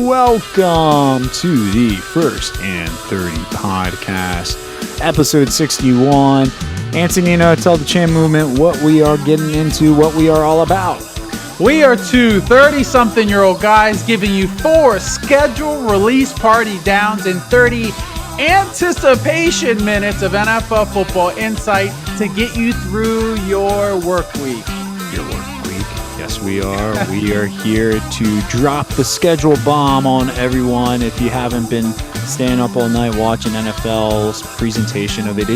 Welcome to the First and 30 podcast, episode 61. Antonino, tell the Chan movement what we are getting into, what we are all about. We are two 30-something-year-old guys giving you 4 schedule release party downs and 30 anticipation minutes of NFL football insight to get you through your work week. Your work week. Yes, we are. We are here to drop the schedule bomb on everyone. If you haven't been staying up all night watching NFL's presentation of it,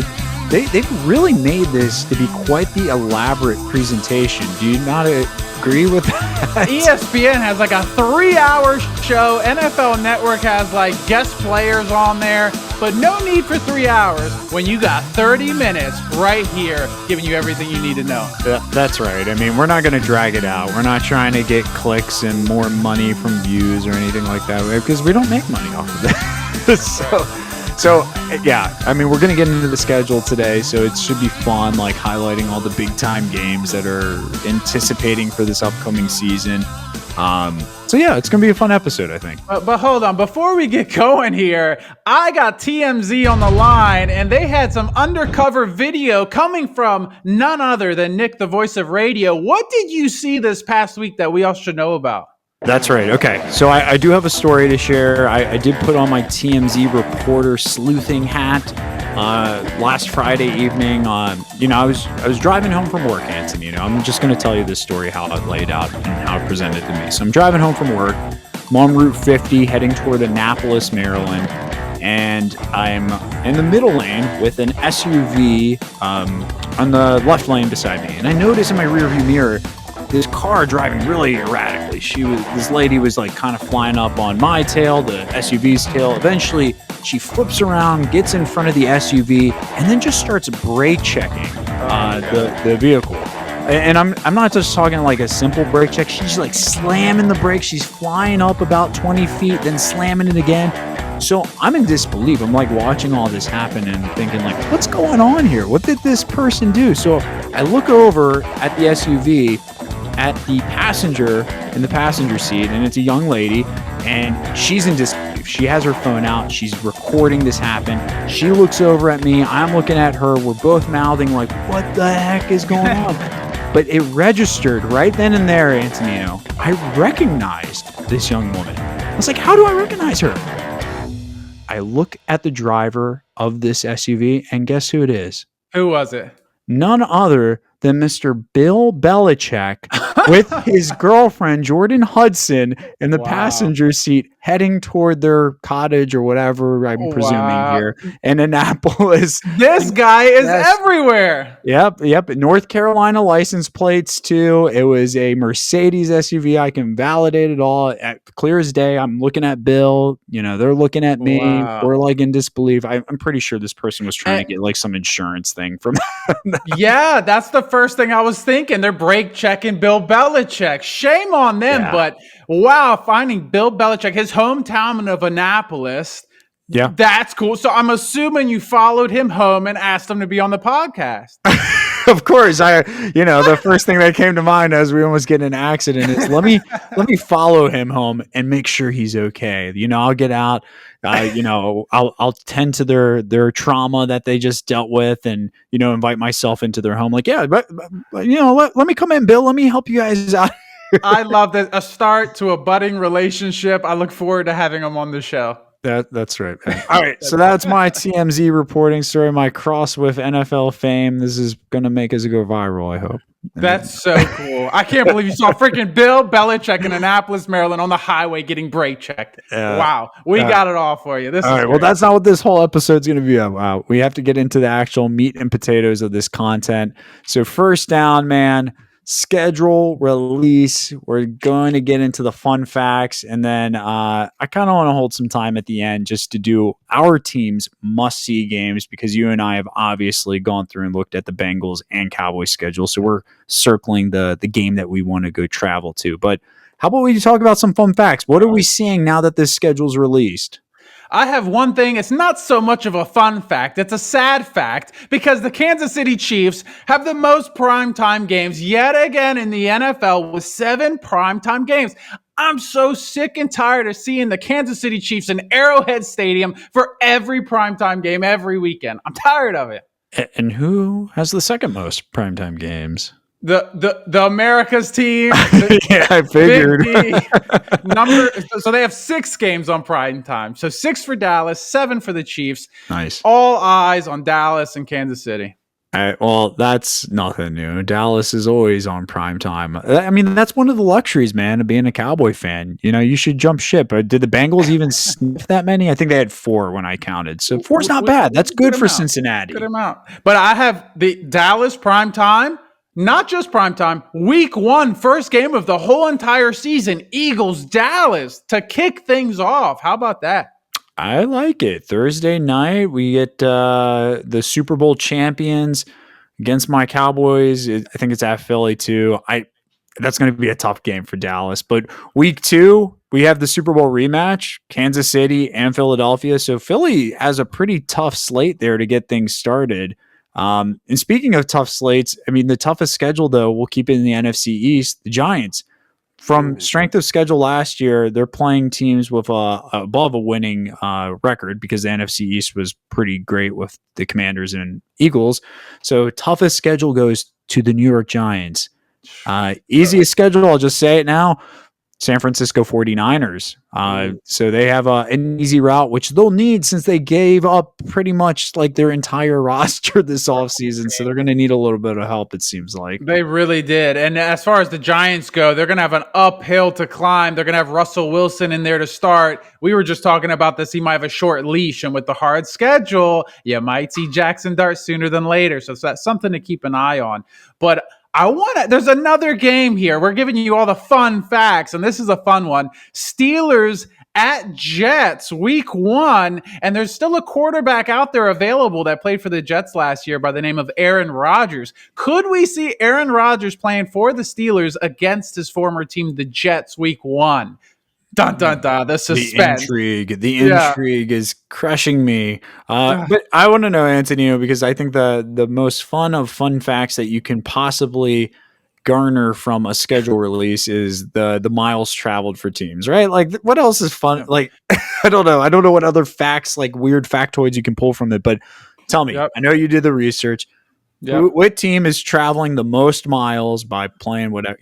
they've really made this to be quite the elaborate presentation. Do you not agree with that? ESPN has like a 3-hour show. NFL Network has like guest players on there, but no need for 3 hours when you got 30 minutes right here giving you everything you need to know. That's right. I mean, we're not going to drag it out. We're not trying to get clicks and more money from views or anything like that because we don't make money off of that. So, yeah, I mean, we're going to get into the schedule today, so it should be fun, like highlighting all the big-time games that are anticipating for this upcoming season. So, yeah, it's going to be a fun episode, I think. But hold on. Before we get going here, I got TMZ on the line, and they had some undercover video coming from none other than Nick, the voice of radio. What did you see this past week that we all should know about? That's right. Okay. So I do have a story to share. I did put on my TMZ reporter sleuthing hat last Friday evening. I was driving home from work, Antonino. I'm just going to tell you this story, how it laid out and how it presented to me. So I'm driving home from work. I'm on Route 50 heading toward Annapolis, Maryland. And I'm in the middle lane with an SUV on the left lane beside me. And I notice in my rearview mirror, this car driving really erratically. This lady was like kind of flying up on my tail, the SUV's tail. Eventually, she flips around, gets in front of the SUV, and then just starts brake checking the vehicle. And I'm not just talking like a simple brake check. She's like slamming the brakes. She's flying up about 20 feet, then slamming it again. So I'm in disbelief. I'm like watching all this happen and thinking like, what's going on here? What did this person do? So I look over at the SUV at the passenger in the passenger seat, and it's a young lady, and she's in disbelief. She has her phone out. She's recording this happen. She looks over at me. I'm looking at her. We're both mouthing like, what the heck is going on? But it registered right then and there, Antonino. I recognized this young woman. I was like, how do I recognize her? I look at the driver of this SUV, and guess who it is? Who was it? None other than Mr. Bill Belichick with his girlfriend, Jordan Hudson, in the passenger seat heading toward their cottage or whatever, I'm presuming here in Annapolis. This guy is everywhere. Yep. North Carolina license plates, too. It was a Mercedes SUV. I can validate it all. Clear as day, I'm looking at Bill. They're looking at me. Wow. We're like in disbelief. I'm pretty sure this person was trying to get like some insurance thing from Yeah, that's the first thing I was thinking. They're brake checking Bill Belichick. Shame on them, but wow, finding Bill Belichick, his hometown of Annapolis. Yeah, that's cool. So I'm assuming you followed him home and asked him to be on the podcast. Of course, the first thing that came to mind as we almost get in an accident is let me follow him home and make sure he's okay. I'll get out. I'll tend to their trauma that they just dealt with, and invite myself into their home. Like, but let me come in, Bill. Let me help you guys out. I love that. A start to a budding relationship. I look forward to having him on the show. That's right, man. All right, so that's my TMZ reporting story, my cross with NFL fame. This is going to make us go viral, I hope. That's so cool. I can't believe you saw freaking Bill Belichick in Annapolis, Maryland on the highway getting brake checked. Wow. We got it all for you. All right, well, that's not what this whole episode's going to be about. We have to get into the actual meat and potatoes of this content. So first down, man, schedule release. We're going to get into the fun facts, and then I kind of want to hold some time at the end just to do our team's must-see games, because you and I have obviously gone through and looked at the Bengals and Cowboys schedule, so we're circling the game that we want to go travel to. But how about we talk about some fun facts? What are we seeing now that this schedule's released? I have one thing. It's not so much of a fun fact. It's a sad fact, because the Kansas City Chiefs have the most primetime games yet again in the NFL with 7 primetime games. I'm so sick and tired of seeing the Kansas City Chiefs in Arrowhead Stadium for every primetime game every weekend. I'm tired of it. And who has the second most primetime games? The America's team. Yeah, I figured. So they have 6 games on prime time. So 6 for Dallas, 7 for the Chiefs. Nice. All eyes on Dallas and Kansas City. Well, that's nothing new. Dallas is always on prime time. I mean, that's one of the luxuries, man, of being a Cowboy fan. You should jump ship. Did the Bengals even sniff that many? I think they had 4 when I counted. So 4's not bad. That's good for Cincinnati. Good amount. But I have the Dallas prime time, not just prime time, week 1, first game of the whole entire season, Eagles, Dallas, to kick things off. How about that? I like it. Thursday night, we get the Super Bowl champions against my Cowboys. I think it's at Philly too. That's going to be a tough game for Dallas. But week 2, we have the Super Bowl rematch, Kansas City and Philadelphia. So Philly has a pretty tough slate there to get things started. And speaking of tough slates, I mean, the toughest schedule, though, we'll keep it in the NFC East, the Giants. From strength of schedule last year, they're playing teams with above a winning record because the NFC East was pretty great with the Commanders and Eagles. So toughest schedule goes to the New York Giants. Easiest schedule, I'll just say it now, San Francisco 49ers. So they have an easy route, which they'll need since they gave up pretty much like their entire roster this offseason. So they're going to need a little bit of help, it seems like. They really did. And as far as the Giants go, they're going to have an uphill to climb. They're going to have Russell Wilson in there to start. We were just talking about this. He might have a short leash. And with the hard schedule, you might see Jackson Dart sooner than later. So that's something to keep an eye on. But there's another game here. We're giving you all the fun facts, and this is a fun one. Steelers at Jets, week 1, and there's still a quarterback out there available that played for the Jets last year by the name of Aaron Rodgers. Could we see Aaron Rodgers playing for the Steelers against his former team, the Jets, week 1? Dun, dun, dun. The suspense. The intrigue is crushing me. But I want to know, Antonino, because I think the most fun facts that you can possibly garner from a schedule release is the miles traveled for teams, right? Like, what else is fun? Like, I don't know. I don't know what other facts, like weird factoids you can pull from it, but tell me. I know you did the research. What team is traveling the most miles by playing whatever,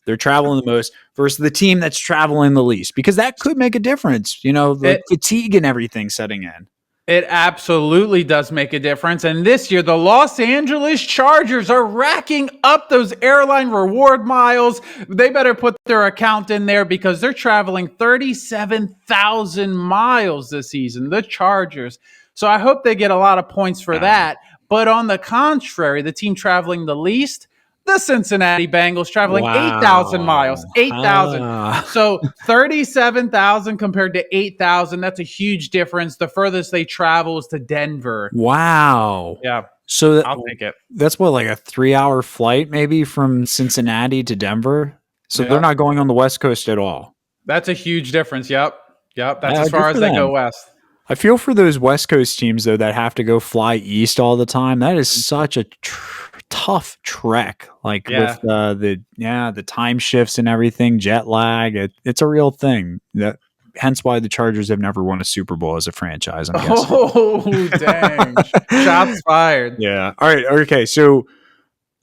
they're traveling the most versus the team that's traveling the least, because that could make a difference, the fatigue and everything setting in. It absolutely does make a difference. And this year, the Los Angeles Chargers are racking up those airline reward miles. They better put their account in there because they're traveling 37,000 miles this season, the Chargers. So I hope they get a lot of points for that. But on the contrary, the team traveling the least, the Cincinnati Bengals, traveling 8,000 miles. 8,000. So 37,000 compared to 8,000. That's a huge difference. The furthest they travel is to Denver. Wow. Yeah. So I'll take it. That's what, like a 3-hour flight maybe from Cincinnati to Denver? So they're not going on the West Coast at all. That's a huge difference. Yep. That's as far as they go west. I feel for those West Coast teams, though, that have to go fly east all the time. That is such a tough trek, like with the time shifts and everything, jet lag. It's a real thing. Hence why the Chargers have never won a Super Bowl as a franchise, I'm guessing. Oh, dang. Shots fired. Yeah. All right. Okay. So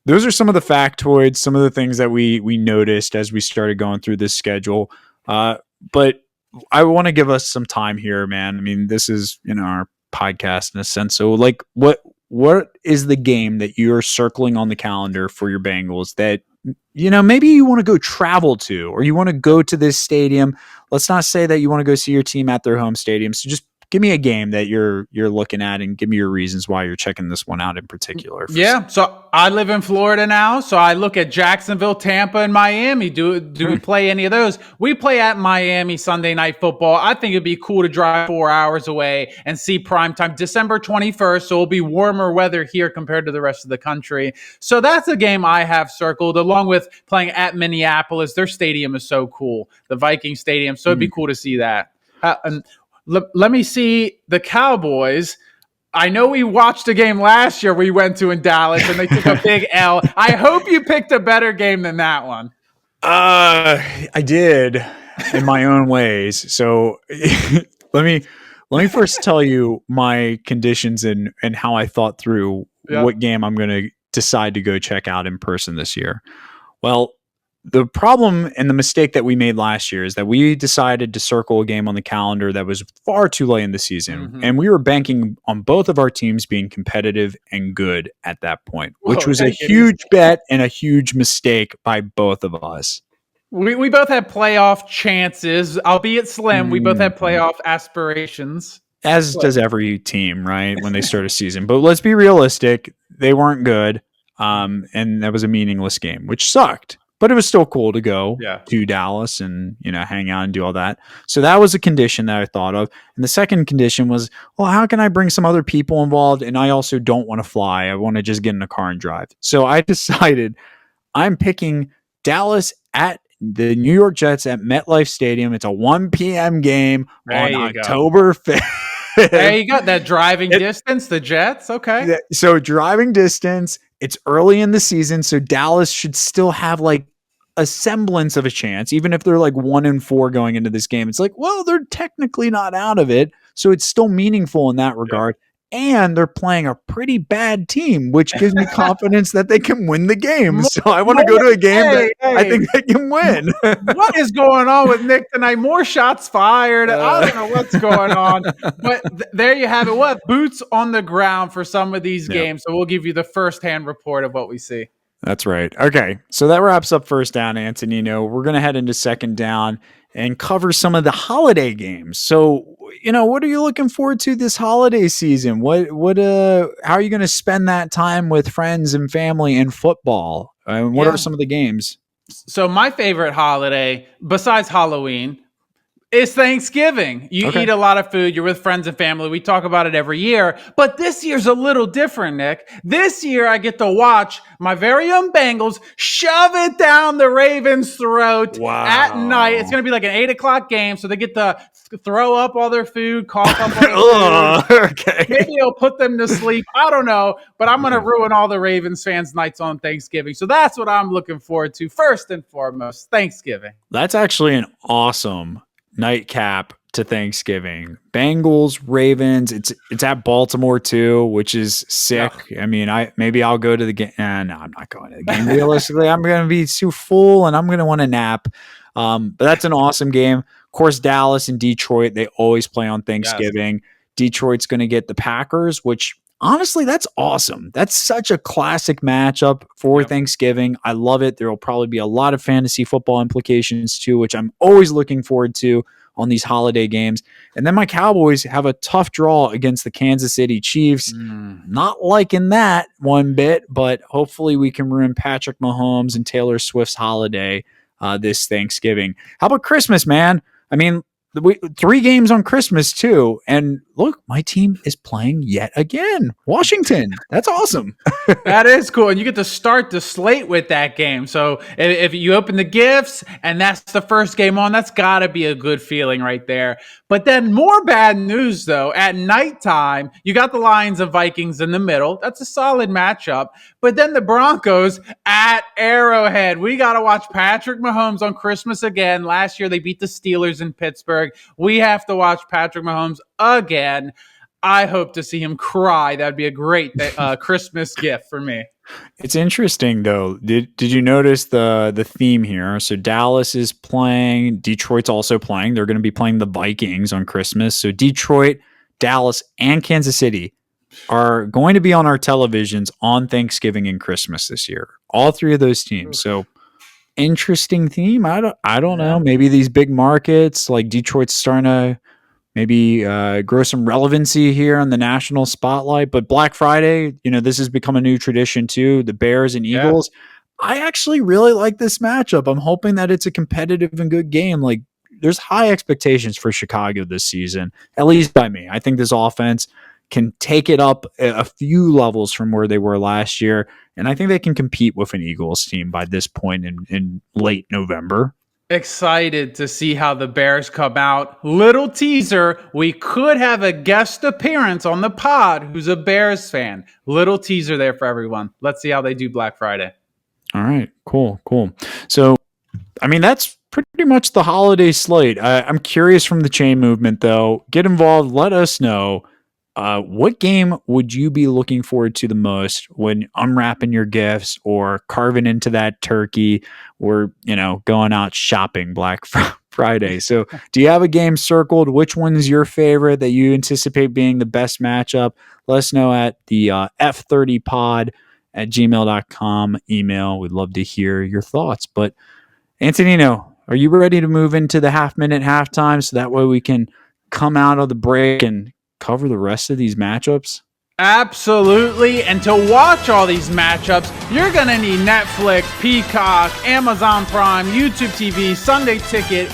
those are some of the factoids, some of the things that we noticed as we started going through this schedule. But I want to give us some time here, man. I mean, this is, our podcast in a sense. So like what is the game that you're circling on the calendar for your Bengals that, maybe you want to go travel to, or you want to go to this stadium? Let's not say that you want to go see your team at their home stadium. So just give me a game that you're looking at and give me your reasons why you're checking this one out in particular. So I live in Florida now, so I look at Jacksonville, Tampa, and Miami. Do we play any of those? We play at Miami Sunday Night Football. I think it'd be cool to drive 4 hours away and see primetime December 21st, so it'll be warmer weather here compared to the rest of the country. So that's a game I have circled, along with playing at Minneapolis. Their stadium is so cool, the Viking Stadium, so it'd be cool to see that. Let me see the Cowboys. I know we watched a game last year we went to in Dallas and they took a big L. I hope you picked a better game than that one. I did in my own ways. So let me let me first tell you my conditions and how I thought through Yeah. what game I'm going to decide to go check out in person this year. Well, the problem and the mistake that we made last year is that we decided to circle a game on the calendar that was far too late in the season. Mm-hmm. And we were banking on both of our teams being competitive and good at that point, which Whoa, was a take it easy. huge bet and a huge mistake by both of us. We both had playoff chances, albeit slim. We both had Mhm. playoff aspirations. As does every team, right? When they start a season. But let's be realistic. They weren't good. And that was a meaningless game, which sucked. But it was still cool to go Yeah. to Dallas and, hang out and do all that. So that was a condition that I thought of. And the second condition was, well, how can I bring some other people involved? And I also don't want to fly. I want to just get in a car and drive. So I decided I'm picking Dallas at the New York Jets at MetLife Stadium. It's a 1 p.m. game on October 5th. Hey, you got that driving distance, the Jets. Okay. So driving distance, it's early in the season, so Dallas should still have like a semblance of a chance, even if they're like 1-4 going into this game. It's like, well, they're technically not out of it, so it's still meaningful in that regard. And they're playing a pretty bad team, which gives me confidence that they can win the game. So I want to go to a game that I think they can win. What is going on with Nick tonight? More shots fired. I don't know what's going on. But there you have it. What boots on the ground for some of these games. So we'll give you the firsthand report of what we see. That's right. Okay. So that wraps up first down, Antonino. We're going to head into second down and cover some of the holiday games. So, what are you looking forward to this holiday season? How are you going to spend that time with friends and family and football? And what are some of the games? So my favorite holiday, besides Halloween, is Thanksgiving. You eat a lot of food. You're with friends and family. We talk about it every year. But this year's a little different, Nick. This year, I get to watch my very own Bengals shove it down the Ravens' throat at night. It's going to be like an 8 o'clock game. So they get to throw up all their food, cough up all their food. Okay. Maybe it'll put them to sleep. I don't know. But I'm going to ruin all the Ravens fans' nights on Thanksgiving. So that's what I'm looking forward to first and foremost, Thanksgiving. That's actually an awesome nightcap to Thanksgiving. Bengals, Ravens. It's at Baltimore too, which is sick. Yeah. I mean, I'll go to the game. No, I'm not going to the game. Realistically, I'm going to be too full and I'm going to want to nap. But that's an awesome game. Of course, Dallas and Detroit, they always play on Thanksgiving. Yes. Detroit's going to get the Packers, which honestly, that's awesome. That's such a classic matchup for Thanksgiving. I love it. There will probably be a lot of fantasy football implications too, which I'm always looking forward to on these holiday games. And then my Cowboys have a tough draw against the Kansas City Chiefs. Not liking that one bit, but hopefully we can ruin Patrick Mahomes and Taylor Swift's holiday this Thanksgiving. How about Christmas, man? I mean, 3 games on Christmas too, and look, my team is playing yet again. Washington, that's awesome. That is cool, and you get to start the slate with that game. So if you open the gifts and that's the first game on, that's got to be a good feeling right there. But then more bad news though. At nighttime, you got the Lions and Vikings in the middle. That's a solid matchup. But then the Broncos at Arrowhead. We got to watch Patrick Mahomes on Christmas again. Last year they beat the Steelers in Pittsburgh. We have to watch Patrick Mahomes again. I hope to see him cry. That'd be a great Christmas gift for me. It's interesting though. Did you notice the theme here? So Dallas is playing, Detroit's also playing. They're going to be playing the Vikings on Christmas. So Detroit, Dallas, and Kansas City are going to be on our televisions on Thanksgiving and Christmas this year. All 3 of those teams. So interesting theme. I don't know. Maybe these big markets like Detroit's starting to maybe grow some relevancy here on the national spotlight. But Black Friday, this has become a new tradition too. The Bears and Eagles. I actually really like this matchup. I'm hoping that it's a competitive and good game. Like, there's high expectations for Chicago this season, at least by me. I think this offense can take it up a few levels from where they were last year. And I think they can compete with an Eagles team by this point in late November. Excited to see how the Bears come out. Little teaser, we could have a guest appearance on the pod who's a Bears fan. Little teaser there for everyone. Let's see how they do Black Friday. All right, cool. So I mean, that's pretty much the holiday slate. I'm curious from the chain movement, though. Get involved. Let us know. What game would you be looking forward to the most when unwrapping your gifts or carving into that turkey or, going out shopping Black Friday? So, do you have a game circled? Which one's your favorite that you anticipate being the best matchup? Let us know at the f30pod@gmail.com email. We'd love to hear your thoughts. But, Antonino, are you ready to move into the half-minute halftime so that way we can come out of the break and cover the rest of these matchups? Absolutely. And to watch all these matchups, you're going to need Netflix, Peacock, Amazon Prime, YouTube TV, Sunday Ticket,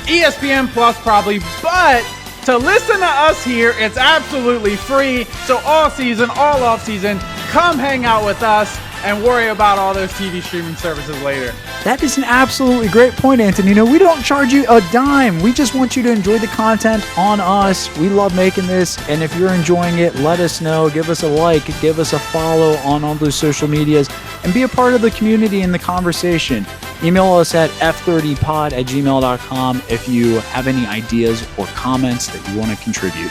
ESPN Plus probably. But to listen to us here, it's absolutely free. So all season, all off season, come hang out with us and worry about all those TV streaming services later. That is an absolutely great point, Antonino. We don't charge you a dime. We just want you to enjoy the content on us. We love making this, and if you're enjoying it, let us know. Give us a like, give us a follow on all those social medias, and be a part of the community and the conversation. Email us at f30pod@gmail.com if you have any ideas or comments that you want to contribute.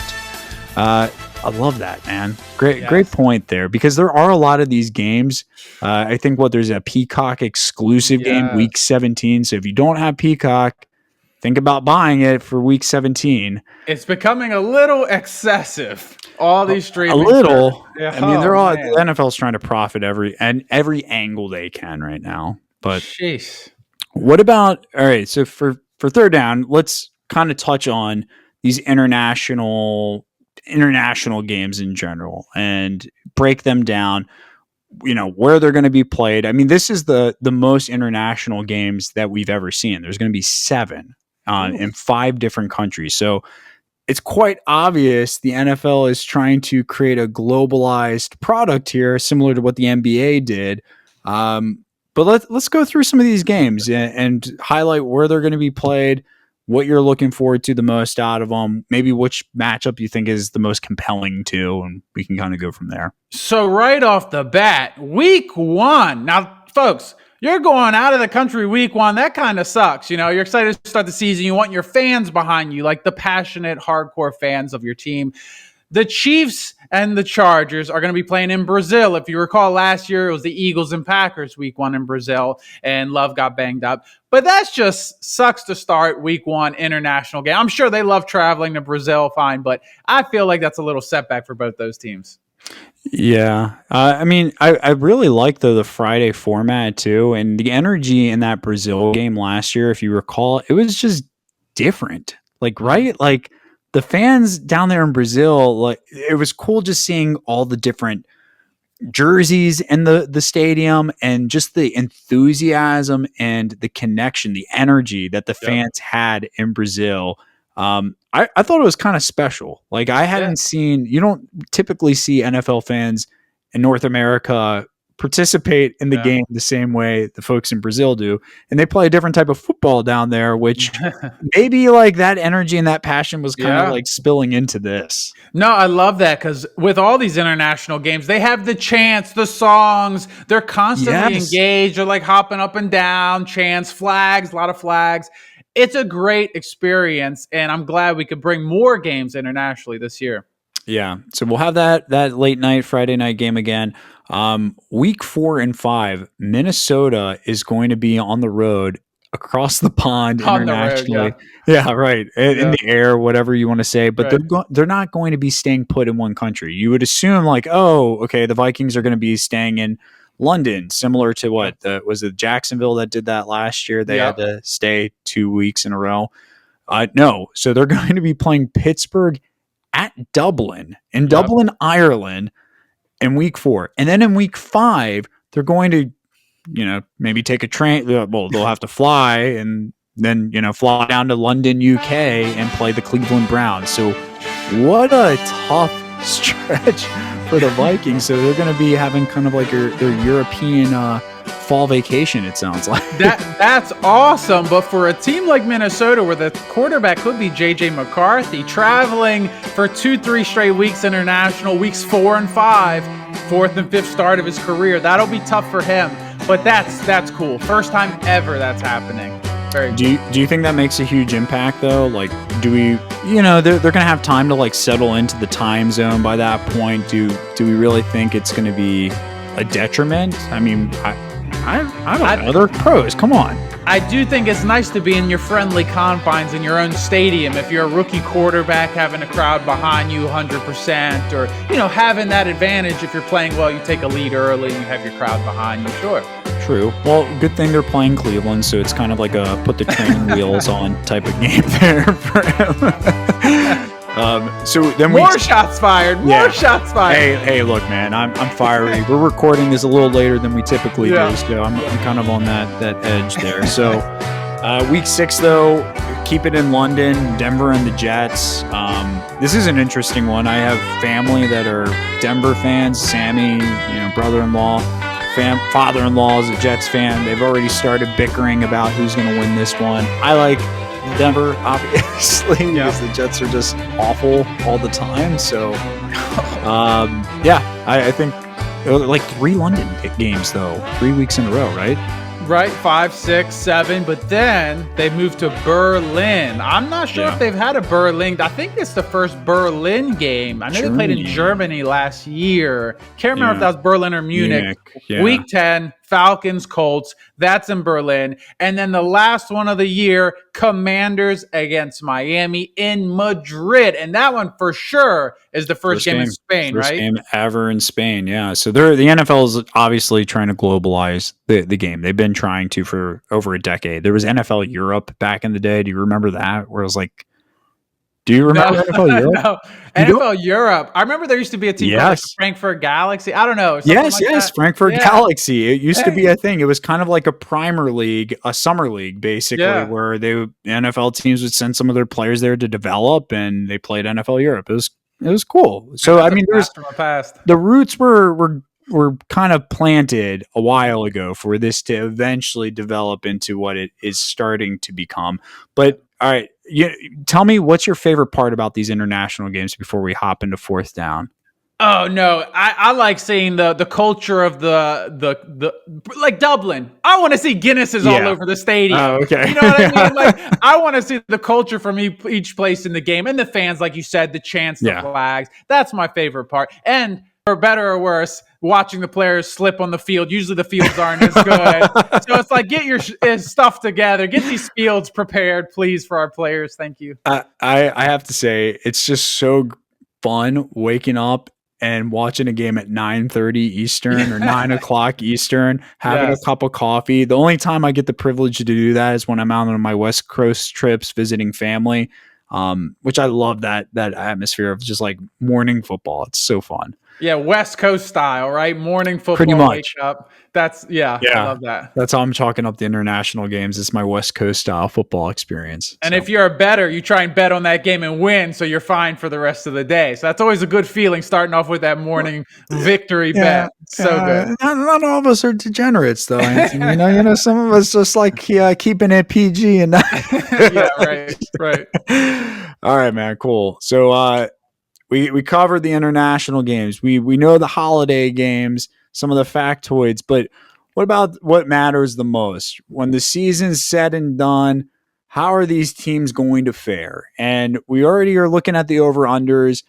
I love that, man. Great point there, because there are a lot of these games. I think there's a Peacock exclusive game week 17. So if you don't have Peacock, think about buying it for week 17. It's becoming a little excessive. All these streaming. A little. Yeah. I mean, the NFL's trying to profit every angle they can right now. But jeez. What about, all right, so for third down, let's kind of touch on these international games in general and break them down, where they're going to be played. I mean, this is the most international games that we've ever seen. There's going to be 7 in 5 different countries. So it's quite obvious the NFL is trying to create a globalized product here, similar to what the NBA did. But let's go through some of these games and highlight where they're going to be played, what you're looking forward to the most out of them, maybe which matchup you think is the most compelling too, and we can kind of go from there. So right off the bat, week 1. Now, folks, you're going out of the country week 1. That kind of sucks. You're excited to start the season. You want your fans behind you, like the passionate, hardcore fans of your team. The Chiefs and the Chargers are going to be playing in Brazil. If you recall, last year it was the Eagles and Packers week 1 in Brazil, and Love got banged up. But that's just sucks to start week 1 international game. I'm sure they love traveling to Brazil, fine, but I feel like that's a little setback for both those teams. Yeah. I mean, I really like, though, the Friday format, too. And the energy in that Brazil game last year, if you recall, it was just different. Right? The fans down there in Brazil, it was cool just seeing all the different jerseys in the stadium and just the enthusiasm and the connection, the energy that the fans had in Brazil. I thought it was kind of special. I hadn't seen, you don't typically see NFL fans in North America participate in the game the same way the folks in Brazil do. And they play a different type of football down there, which maybe that energy and that passion was kind of spilling into this. No, I love that, because with all these international games, they have the chants, the songs, they're constantly engaged. They're hopping up and down, chants, flags, a lot of flags. It's a great experience, and I'm glad we could bring more games internationally this year. Yeah, so we'll have that late night Friday night game again. Week 4 and 5, Minnesota is going to be on the road across the pond internationally. The road, right. In the air, whatever you want to say. But they're not going to be staying put in one country. You would assume the Vikings are going to be staying in London, similar to was it Jacksonville that did that last year? They had to stay 2 weeks in a row. No, so they're going to be playing Pittsburgh at Dublin, Ireland, in week 4. And then in week 5, they're going to, maybe take a train. Well, they'll have to fly and then, fly down to London, UK and play the Cleveland Browns. So what a tough stretch for the Vikings. So they're going to be having kind of their European fall vacation, it sounds like. That's awesome. But for a team like Minnesota, where the quarterback could be J.J. McCarthy, traveling for 2-3 straight weeks international, weeks 4 and 5, 4th and 5th start of his career, that'll be tough for him. But that's cool. First time ever that's happening. Very cool. Do you think that makes a huge impact though? Like, do we, they're going to have time to like settle into the time zone by that point. Do we really think it's going to be a detriment? I mean, I don't know. They're pros. Come on. I do think it's nice to be in your friendly confines in your own stadium. If you're a rookie quarterback, having a crowd behind you 100%, or, having that advantage. If you're playing well, you take a lead early and you have your crowd behind you. Sure. True. Well, good thing they're playing Cleveland, so it's kind of like a put the training wheels on type of game there for him. So then more shots fired. More shots fired. Hey, look, man, I'm fiery. We're recording this a little later than we typically do, so I'm kind of on that edge there. So, week 6 though, keep it in London, Denver and the Jets. This is an interesting one. I have family that are Denver fans. Sammy, brother-in-law, father-in-law is a Jets fan. They've already started bickering about who's going to win this one. I like Denver, obviously, because the Jets are just awful all the time. So, I think like 3 London games, though, 3 weeks in a row, right? Right, 5, 6, 7, but then they moved to Berlin. I'm not sure if they've had a Berlin. I think it's the first Berlin game. I know they played in Germany last year. Can't remember if that was Berlin or Munich. Week 10, Falcons, Colts. That's in Berlin. And then the last one of the year, Commanders against Miami in Madrid. And that one for sure is the first game in Spain, right? First game ever in Spain, yeah. So the NFL is obviously trying to globalize the game. They've been trying to for over a decade. There was NFL Europe back in the day. Do you remember that? Where it was like, do you remember NFL Europe? No. NFL Europe. I remember there used to be a team called Frankfurt Galaxy. I don't know. Yes, Frankfurt Galaxy. It used to be a thing. It was kind of like a primer league, a summer league, basically, where the NFL teams would send some of their players there to develop, and they played NFL Europe. It was cool. So I mean, the roots were kind of planted a while ago for this to eventually develop into what it is starting to become. But all right, tell me what's your favorite part about these international games before we hop into 4th down. Oh no, I like seeing the culture of the like Dublin. I want to see Guinnesses all over the stadium. Oh, okay. You know what I mean? Like I want to see the culture from each place in the game, and the fans, like you said, the chants, the flags. That's my favorite part. And for better or worse, watching the players slip on the field. Usually the fields aren't as good. So it's like, get your stuff together. Get these fields prepared, please, for our players. Thank you. I have to say, it's just so fun waking up and watching a game at 9:30 Eastern or 9 o'clock Eastern, having a cup of coffee. The only time I get the privilege to do that is when I'm out on my West Coast trips visiting family, which I love that atmosphere of just like morning football. It's so fun. Yeah, West Coast style, right? Morning football, pretty much. Wake up. That's I love that. That's how I'm chalking up the international games. It's my West Coast style football experience. And if you're a bettor, you try and bet on that game and win, so you're fine for the rest of the day. So that's always a good feeling, starting off with that morning victory bet. So good. Not all of us are degenerates, though. Anthony. Some of us just like keeping it PG and not. right. All right, man. Cool. So, we covered the international games. We know the holiday games, some of the factoids, but what about what matters the most? When the season's said and done, how are these teams going to fare? And we already are looking at the over-unders.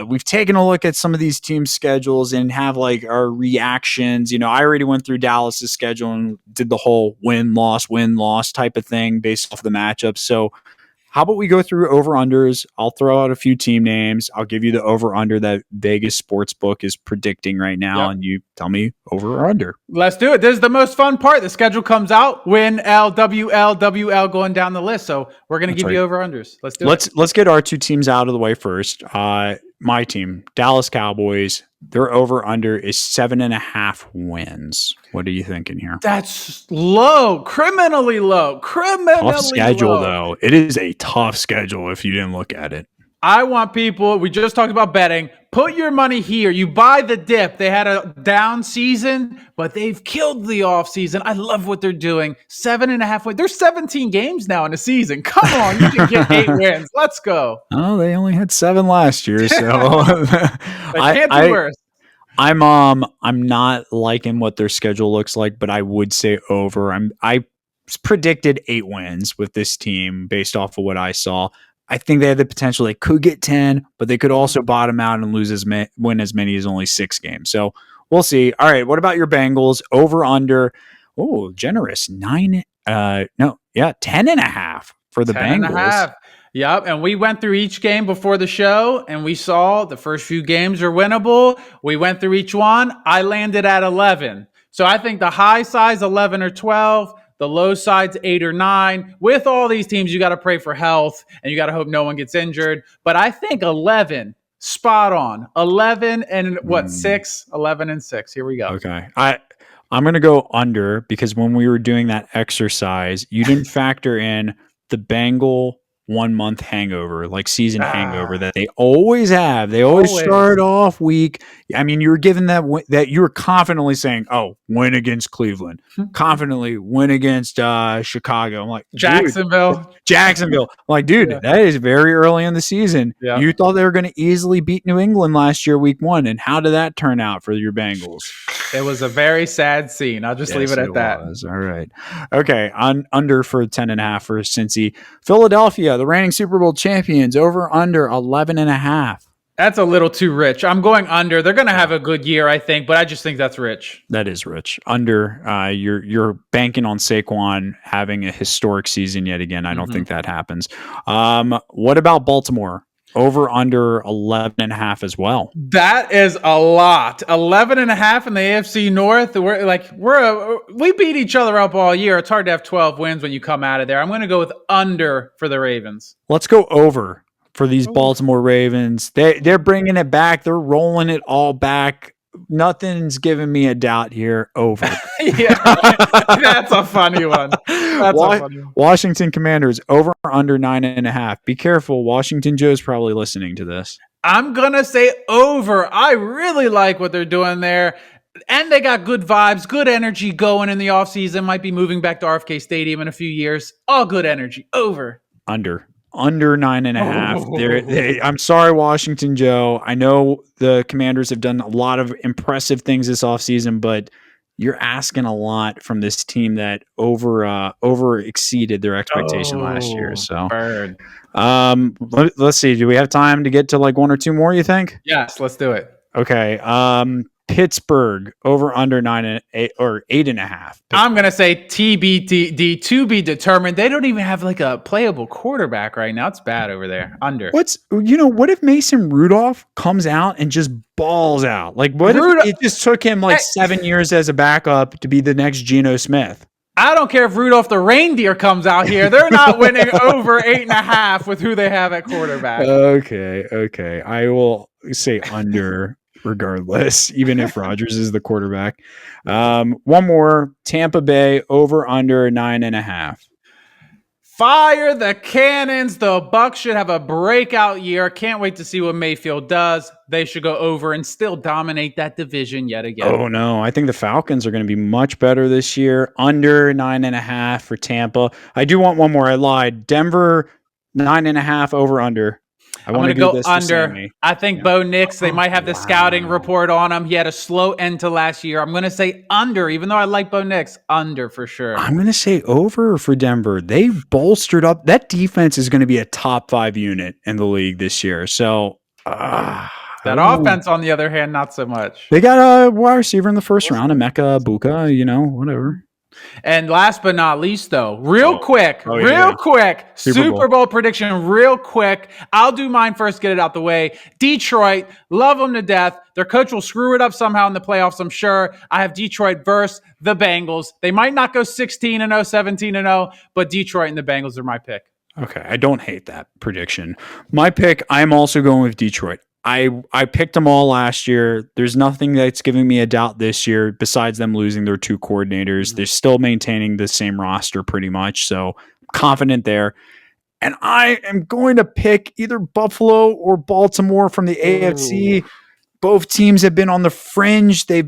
We've taken a look at some of these teams' schedules and have like our reactions. I already went through Dallas's schedule and did the whole win-loss type of thing based off the matchups. So how about we go through over-unders? I'll throw out a few team names. I'll give you the over-under that Vegas Sportsbook is predicting right now, and you tell me over or under. Let's do it. This is the most fun part. The schedule comes out. Win, L, WL going down the list. So we're going to give you over-unders. Let's do it. Let's get our 2 teams out of the way first. My team, Dallas Cowboys, their over-under is 7.5 wins. What are you thinking here? That's low, criminally low. Tough schedule, though. It is a tough schedule if you didn't look at it. I want people, we just talked about betting, put your money here. You buy the dip. They had a down season, but they've killed the off season. I love what they're doing. 7.5 wins. There's 17 games now in a season. Come on, you can get 8 wins. Let's go. Oh, they only had 7 last year, so I can't do worse. I'm not liking what their schedule looks like, but I would say over. I predicted 8 wins with this team based off of what I saw. I think they have the potential. They could get 10, but they could also bottom out and win as many as only 6 games. So we'll see. All right. What about your Bengals? Over under? Oh, generous. 10 and a half for the 10 Bengals. and a half. Yep. And we went through each game before the show and we saw the first few games are winnable. We went through each one. I landed at 11. So I think the high side's 11 or 12. The low side's 8 or 9. With all these teams, you got to pray for health and you got to hope no one gets injured. But I think 11, spot on. 11 and 6? 11 and 6. Here we go. Okay. I'm going to go under because when we were doing that exercise, you didn't factor in the Bengal 1 month hangover, like season hangover that they always have. They always start off weak. I mean, you were given that you were confidently saying, "Oh, win against Cleveland, confidently win against Chicago." I'm like, Jacksonville. I'm like, dude, that is very early in the season. Yeah. You thought they were going to easily beat New England last year, week 1, and how did that turn out for your Bengals? It was a very sad scene. I'll just leave it at that. All right. Okay. Under for 10.5 for Cincy. Philadelphia, the reigning Super Bowl champions, over under 11.5. That's a little too rich. I'm going under. They're going to have a good year, I think, but I just think that's rich. That is rich. Under. You're banking on Saquon having a historic season yet again. I don't think that happens. What about Baltimore? Over under 11.5 as well. That is a lot. 11.5 in the AFC North. We beat each other up all year. It's hard to have 12 wins when you come out of there. I'm going to go with under for the Ravens. Let's go over for these Baltimore Ravens. They're bringing it back. They're rolling it all back. Nothing's giving me a doubt here. Over. That's a funny one. Washington Commanders, over or under 9.5. Be careful. Washington Joe's probably listening to this. I'm going to say over. I really like what they're doing there. And they got good vibes, good energy going in the offseason. Might be moving back to RFK Stadium in a few years. All good energy. Over. Under 9.5. I'm sorry, Washington Joe. I know the Commanders have done a lot of impressive things this offseason, but you're asking a lot from this team that over exceeded their expectation last year. So, let's see. Do we have time to get to like 1 or 2 more? You think? Yes, let's do it. Okay. Pittsburgh, over under 8.5. I'm gonna say TBD, to be determined. They don't even have like a playable quarterback right now. It's bad over there. Under. What if Mason Rudolph comes out and just balls out? Like what if it just took him like 7 years as a backup to be the next Geno Smith? I don't care if Rudolph the reindeer comes out here. They're not winning over 8.5 with who they have at quarterback. Okay. I will say under. Regardless, even if Rodgers is the quarterback. One more. Tampa Bay, over under 9.5. Fire the cannons. The Bucs should have a breakout year. Can't wait to see what Mayfield does. They should go over and still dominate that division yet again. Oh no, I think the Falcons are going to be much better this year. Under 9.5 for Tampa. I do want one more. I lied. Denver 9.5 over under. I'm going to go under. I think Bo Nix, they might have the scouting report on him. He had a slow end to last year. I'm going to say under, even though I like Bo Nix. Under for sure. I'm going to say over for Denver. They bolstered up. That defense is going to be a top 5 unit in the league this year. So, that offense, on the other hand, not so much. They got a wide receiver in the first round, Emeka Buka, whatever. And last but not least, though, real quick, Super Bowl prediction, real quick. I'll do mine first, get it out the way. Detroit, love them to death. Their coach will screw it up somehow in the playoffs, I'm sure. I have Detroit versus the Bengals. They might not go 16-0, 17-0, but Detroit and the Bengals are my pick. Okay, I don't hate that prediction. My pick, I'm also going with Detroit. I picked them all last year. There's nothing that's giving me a doubt this year besides them losing their 2 coordinators. Mm-hmm. They're still maintaining the same roster pretty much, so I'm confident there. And I am going to pick either Buffalo or Baltimore from the AFC. Both teams have been on the fringe. They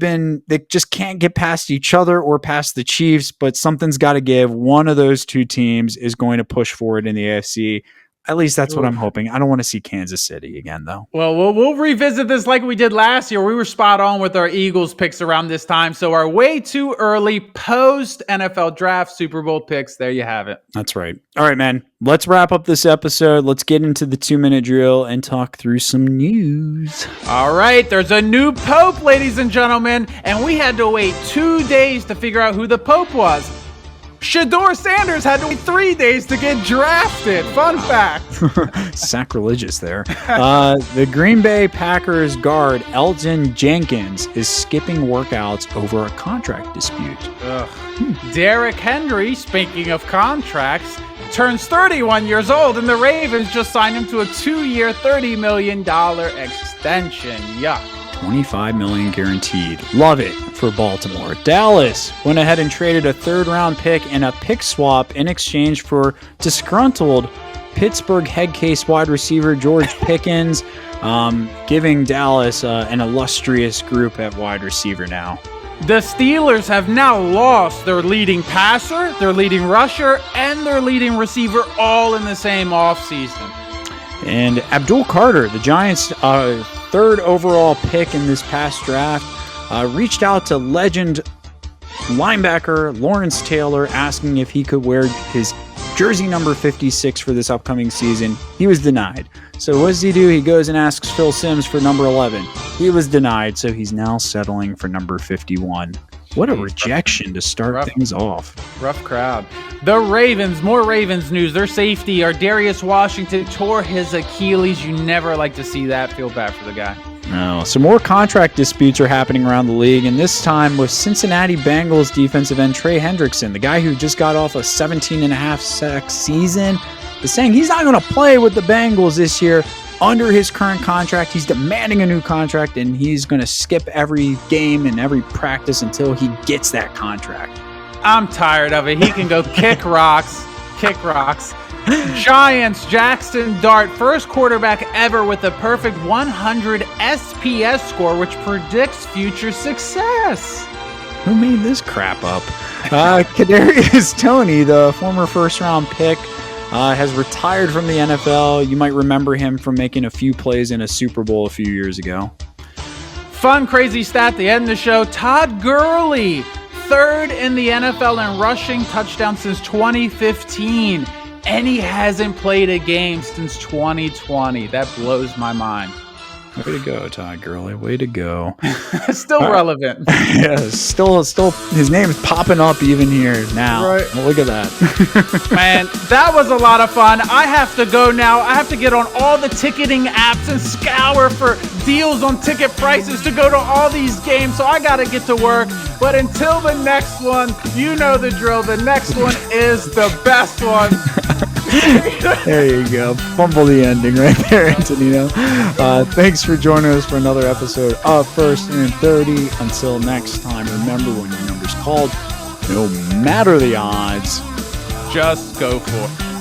just can't get past each other or past the Chiefs, but something's got to give. One of those 2 teams is going to push forward in the AFC. At least that's what I'm hoping. I don't want to see Kansas City again, though. Well, we'll revisit this like we did last year. We were spot on with our Eagles picks around this time. So our way too early post NFL draft Super Bowl picks. There you have it. That's right. All right, man. Let's wrap up this episode. Let's get into the 2-minute drill and talk through some news. All right. There's a new Pope, ladies and gentlemen. And we had to wait 2 days to figure out who the Pope was. Shador Sanders had to wait 3 days to get drafted. Fun fact. Sacrilegious there. The Green Bay Packers guard Elgton Jenkins is skipping workouts over a contract dispute. Derrick Henry, speaking of contracts, turns 31 years old, and the Ravens just signed him to a 2-year, $30 million extension. Yuck. $25 million guaranteed. Love it for Baltimore. Dallas went ahead and traded a 3rd-round pick and a pick swap in exchange for disgruntled Pittsburgh head case wide receiver George Pickens, giving Dallas an illustrious group at wide receiver now. The Steelers have now lost their leading passer, their leading rusher, and their leading receiver all in the same offseason. And Abdul Carter, the Giants' 3rd overall pick in this past draft, reached out to legend linebacker Lawrence Taylor asking if he could wear his jersey number 56 for this upcoming season. He was denied. So what does he do? He goes and asks Phil Simms for number 11. He was denied, so he's now settling for number 51. What a rejection to start things off. Rough crowd. The Ravens, more Ravens news. Their safety, Darius Washington, tore his Achilles. You never like to see that. Feel bad for the guy. No. Some more contract disputes are happening around the league, and this time with Cincinnati Bengals defensive end Trey Hendrickson, the guy who just got off a 17.5 sack season, is saying he's not going to play with the Bengals this year under his current contract. He's demanding a new contract, and he's going to skip every game and every practice until he gets that contract. I'm tired of it. He can go kick rocks. Kick rocks. Giants, Jackson Dart, first quarterback ever with a perfect 100 SPS score, which predicts future success. Who made this crap up? Kadarius Toney, the former first-round pick, has retired from the NFL. You might remember him from making a few plays in a Super Bowl a few years ago. Fun, crazy stat to end the show. Todd Gurley, 3rd in the NFL in rushing touchdowns since 2015. And he hasn't played a game since 2020. That blows my mind. Way to go, Todd Gurley. Way to go. Still relevant. Yeah, still his name is popping up even here now. Right. Well, look at that. Man, that was a lot of fun. I have to go now. I have to get on all the ticketing apps and scour for deals on ticket prices to go to all these games. So I got to get to work. But until the next one, you know the drill. The next one is the best one. There you go. Fumble the ending right there, Antonino. Thanks for joining us for another episode of First and 30. Until next time, remember when your number's called, no matter the odds, just go for it.